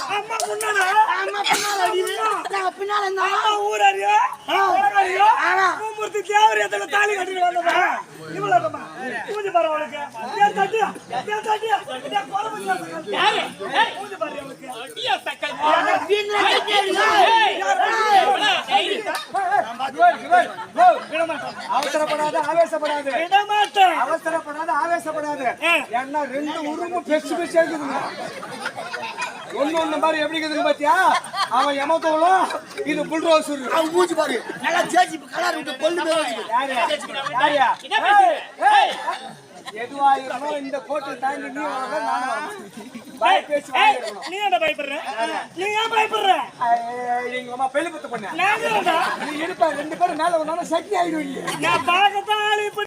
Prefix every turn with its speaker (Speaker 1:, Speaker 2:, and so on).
Speaker 1: அம்மா முன்னால
Speaker 2: பின்னால
Speaker 1: ஊரறியோ மூர்த்தி தேவரியத்துல தாலி கட்டிட்டு வந்தா இவ்வளவுமா பூஜை பாரு அவளுக்கு பூஜை பாரு அவளுக்கு
Speaker 3: அவசரப்படாத ஆவேசப்படாது
Speaker 1: விடமாட்டேன்
Speaker 3: அவசரப்படாத ஆவேசப்படாது ஏன்னா ரெண்டு உருவமும் பெருசு பெருசா இருக்குதுங்க ஒண்ணு மாதிரி எப்படி இருக்குதுன்னு பாத்தியா அவன் எமத்தோளும் இது புல்ரோஸ்
Speaker 2: ஊச்சி பாரு நல்லா சேச்சி கலர் விட்டு கொல்லு
Speaker 3: எதுவா இருந்தாலும் இந்த கோட்டை தாண்டி நீ
Speaker 1: நீ என்ன பயப்படுற நீ ஏன் பயப்படுற
Speaker 3: எங்க அம்மா பெருப்பத்து பண்ண
Speaker 1: நீ
Speaker 3: நீ இருப்ப ரெண்டு பேரும் மேல வந்தாலும் சக்தி ஆயிடுவீங்க
Speaker 1: நான் பார்க்கத்தான் இப்படி